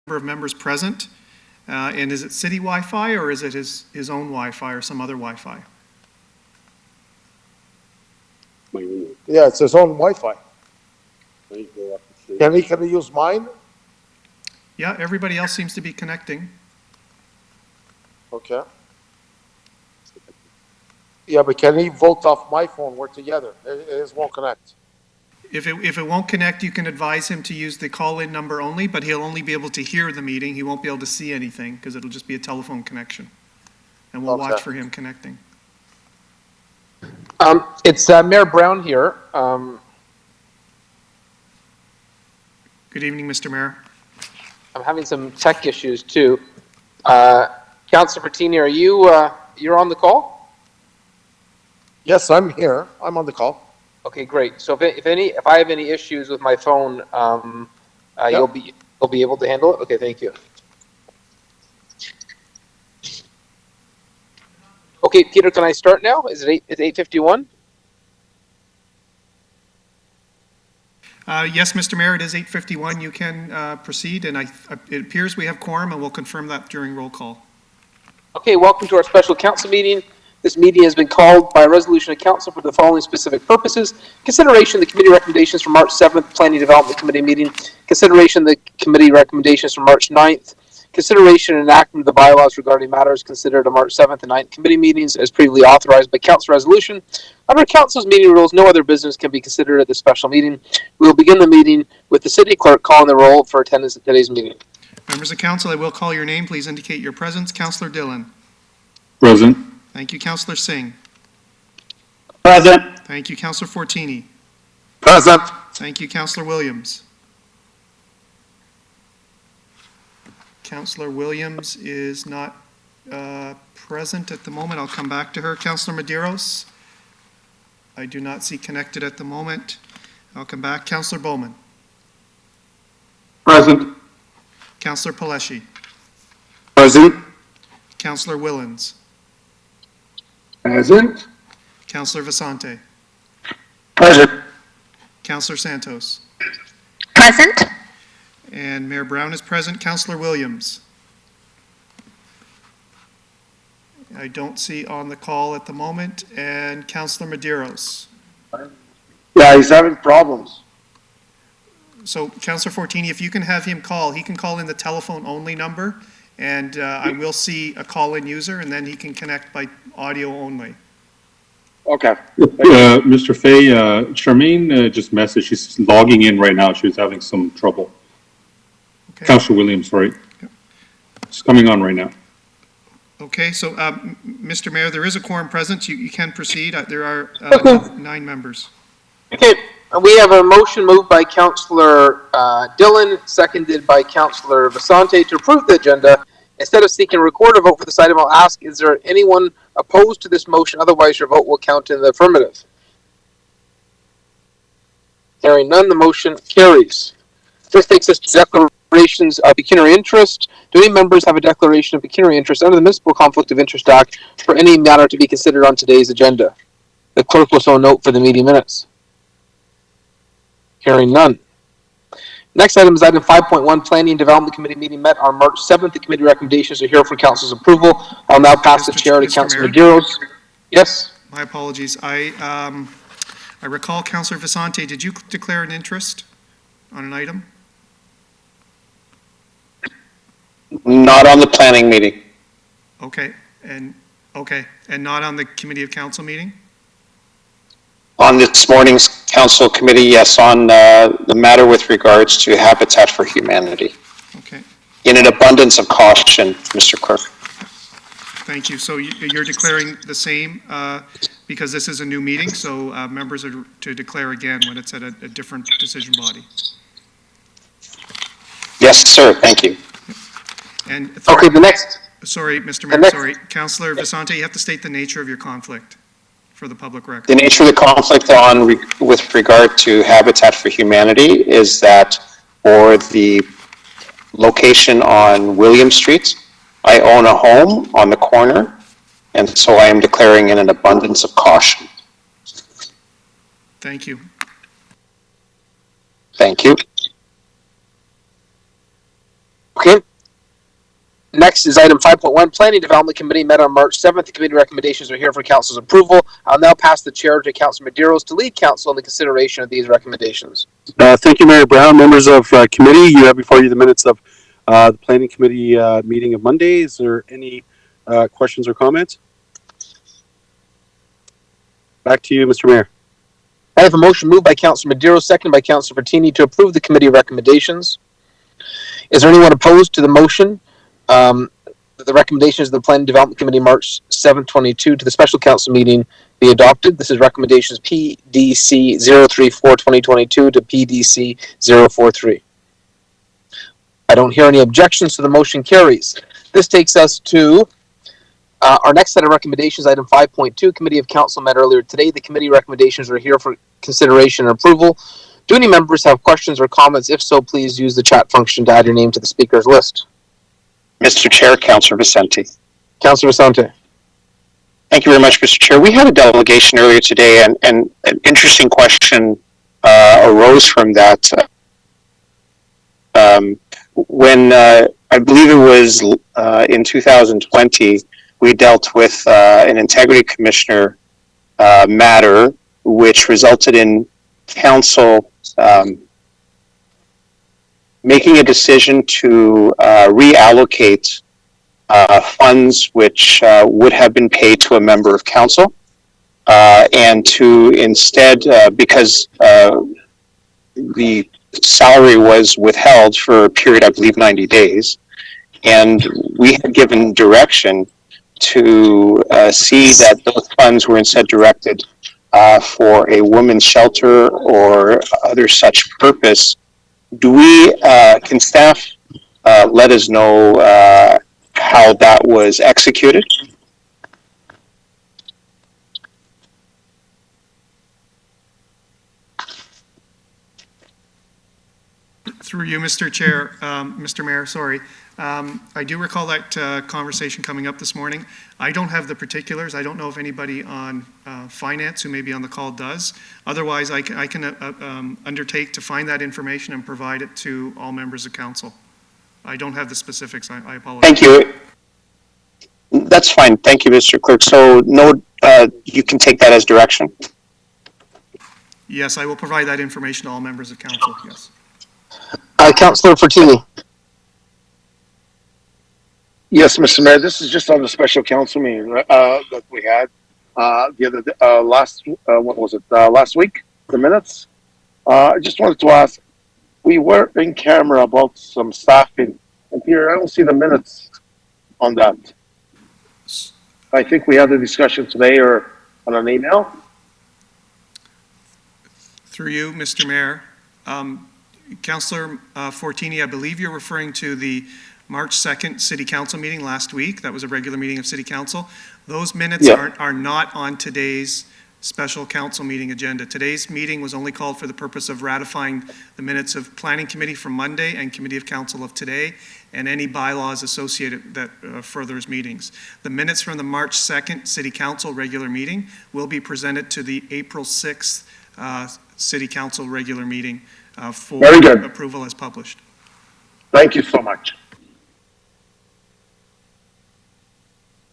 of members present. And is it city Wi-Fi or is it his own Wi-Fi or some other Wi-Fi? Yeah, it's his own Wi-Fi. Can he use mine? Yeah, everybody else seems to be connecting. Okay. Yeah, but can he vote off my phone? We're together. His won't connect. If it won't connect, you can advise him to use the call-in number only, but he'll only be able to hear the meeting. He won't be able to see anything because it'll just be a telephone connection. And we'll watch for him connecting. It's Mayor Brown here. Good evening, Mr. Mayor. I'm having some tech issues too. Councilor Pertini, are you you're on the call? Yes, I'm here. I'm on the call. Okay, great. So if I have any issues with my phone, you'll be able to handle it. Okay, thank you. Okay, Peter, can I start now? Is it 8:51? Yes, Mr. Mayor, it is 8:51. You can proceed, and it appears we have quorum, and we'll confirm that during roll call. Okay, welcome to our special council meeting. This meeting has been called by a resolution of council for the following specific purposes: consideration of the committee recommendations from March 7th, Planning Development Committee meeting, consideration of the committee recommendations from March 9th, consideration and enactment of the bylaws regarding matters considered at March 7th and 9th committee meetings as previously authorized by council resolution. Under council's meeting rules, no other business can be considered at this special meeting. We will begin the meeting with the city clerk calling the roll for attendance at today's meeting. Members of council, I will call your name. Please indicate your presence. Councillor Dillon. Present. Thank you. Councillor Singh. Present. Thank you. Councillor Fortini. Present. Thank you. Councillor Williams. Councillor Williams is not present at the moment. I'll come back to her. Councillor Medeiros. I do not see connected at the moment. I'll come back. Councillor Bowman. Present. Councillor Paleshi. Present. Councillor Willens. Present. Councillor Vasante. Present. Councillor Santos. Present. And Mayor Brown is present. Councillor Williams. I don't see on the call at the moment. And Councillor Medeiros. Yeah, he's having problems. So Councillor Fortini, if you can have him call, he can call in the telephone only number, and I will see a call-in user, and then he can connect by audio only. Okay. Mr. Fay, Charmaine just messaged. She's logging in right now. She was having some trouble. Okay. Councillor Williams, sorry. It's coming on right now. Okay, so Mr. Mayor, there is a quorum present. You can proceed. There are 9 members. Okay, we have a motion moved by Councillor Dillon, seconded by Councillor Vasante to approve the agenda. Instead of seeking a recorded vote for this item, I'll ask, is there anyone opposed to this motion? Otherwise, your vote will count in the affirmative. Hearing none, the motion carries. This takes us to declarations of pecuniary interest. Do any members have a declaration of pecuniary interest under the Municipal Conflict of Interest Act for any matter to be considered on today's agenda? The clerk will so note for the meeting minutes. Hearing none. Next item is item 5.1, Planning and Development Committee meeting met on March 7th. The committee recommendations are here for council's approval. I'll now pass the chair to Councilor Medeiros. Yes? My apologies. I recall, Councillor Vasante, did you declare an interest on an item? Not on the planning meeting. Okay, and not on the Committee of Council meeting? On this morning's council committee, yes, on the matter with regards to Habitat for Humanity. Okay, In an abundance of caution, Mr. Clerk. thank you. So you're declaring the same because this is a new meeting, so members are to declare again when it's at a different decision body. Yes, sir, thank you. And Okay, the next. sorry, Mr. Mayor, sorry. Councillor Vasante, you have to state the nature of your conflict for the public record. The nature of the conflict with regard to Habitat for Humanity is that for the location on William Street, I own a home on the corner, and so I am declaring in an abundance of caution. Thank you. Thank you. Okay, Next is item 5.1, Planning Development Committee met on March 7th. The committee recommendations are here for council's approval. I'll now pass the chair to Councilor Medeiros to lead council in the consideration of these recommendations. Thank you, Mayor Brown. Members of committee, you have before you the minutes of the planning committee meeting of Monday. Is there any questions or comments? Back to you, Mr. Mayor. I have a motion moved by Councilor Medeiros, seconded by Councilor Bertini to approve the committee recommendations. Is there anyone opposed to the motion? The recommendations of the Planning Development Committee March 7th, 22 to the special council meeting be adopted. This is recommendations PDC 034-2022 to PDC 043. I don't hear any objections, so the motion carries. This takes us to our next set of recommendations, item 5.2, Committee of Council met earlier today. The committee recommendations are here for consideration and approval. Do any members have questions or comments? If so, please use the chat function to add your name to the speakers list. Mr. Chair, Councilor Vicente. Councilor Vicente. Thank you very much, Mr. Chair. We had a delegation earlier today, and an interesting question arose from that. When I believe it was in 2020, we dealt with an integrity commissioner matter, which resulted in council making a decision to reallocate funds which would have been paid to a member of council, and to instead, because the salary was withheld for a period, I believe, 90 days, and we had given direction to see that those funds were instead directed for a women's shelter or other such purpose. Do we, can staff let us know how that was executed? Through you, Mr. Chair, Mr. Mayor, sorry. I do recall that conversation coming up this morning. I don't have the particulars. I don't know if anybody on finance who may be on the call does. Otherwise, I can undertake to find that information and provide it to all members of council. I don't have the specifics. I apologize. Thank you. That's fine. Thank you, Mr. Clerk. So no, you can take that as direction. Yes, I will provide that information to all members of council, yes. Councilor Fortini. Yes, Mr. Mayor, this is just on the special council meeting that we had the other last what was it last week? The minutes. I just wanted to ask. We were in camera about some staffing, and here I don't see the minutes on that. I think we had a discussion today or on an email. Through you, Mr. Mayor. Councillor Fortini, I believe you're referring to the March 2nd City Council meeting last week. That was a regular meeting of City Council. Those minutes are not on today's special council meeting agenda. Today's meeting was only called for the purpose of ratifying the minutes of Planning Committee from Monday and Committee of Council of today, and any bylaws associated that furthers meetings. The minutes from the March 2nd City Council regular meeting will be presented to the April 6th City Council regular meeting for approval as published. Thank you so much.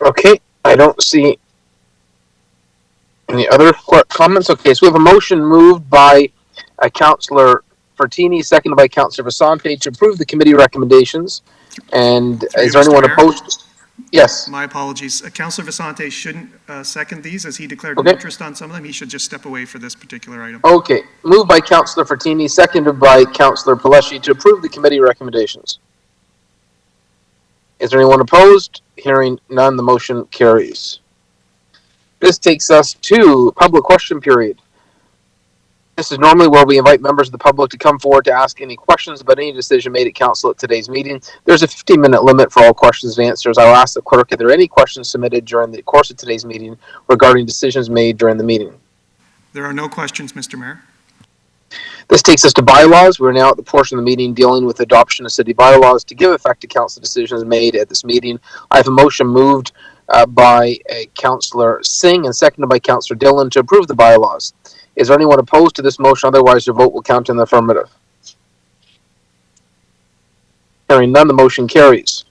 Okay, I don't see any other comments. Okay, so we have a motion moved by Councilor Fortini, seconded by Councilor Vicente to approve the committee recommendations. And is there anyone opposed? Yes. My apologies. Councilor Vicente shouldn't second these, as he declared an interest on some of them. He should just step away for this particular item. Okay, moved by Councilor Fortini, seconded by Councilor Paleschi to approve the committee recommendations. Is there anyone opposed? Hearing none, the motion carries. This takes us to public question period. This is normally where we invite members of the public to come forward to ask any questions about any decision made at council at today's meeting. There's a 15-minute limit for all questions and answers. I'll ask the clerk if there are any questions submitted during the course of today's meeting regarding decisions made during the meeting. There are no questions, Mr. Mayor. This takes us to bylaws. We're now at the portion of the meeting dealing with adoption of city bylaws to give effect to council decisions made at this meeting. I have a motion moved by Councilor Singh and seconded by Councilor Dillon to approve the bylaws. Is there anyone opposed to this motion? Otherwise, your vote will count in the affirmative. Hearing none, the motion carries.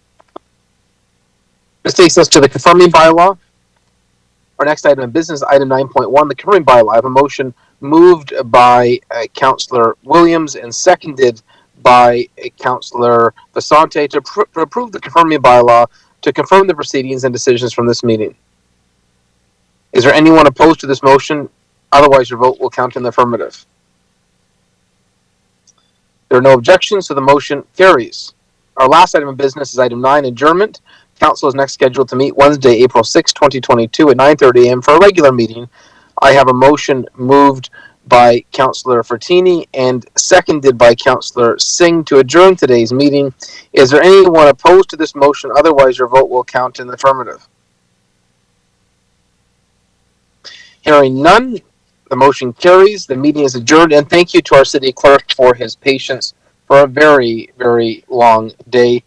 This takes us to the confirming bylaw. Our next item of business, item 9.1, the confirming bylaw. I have a motion moved by Councillor Williams and seconded by Councillor Vasante to approve the confirming bylaw to confirm the proceedings and decisions from this meeting. Is there anyone opposed to this motion? Otherwise, your vote will count in the affirmative. There are no objections, so the motion carries. Our last item of business is item 9, adjournment. Council is next scheduled to meet Wednesday, April 6, 2022 at 9:30 a.m. for a regular meeting. I have a motion moved by Councillor Fertini and seconded by Councillor Singh to adjourn today's meeting. Is there anyone opposed to this motion? Otherwise, your vote will count in the affirmative. Hearing none, the motion carries. The meeting is adjourned, and thank you to our city clerk for his patience for a very, very long day.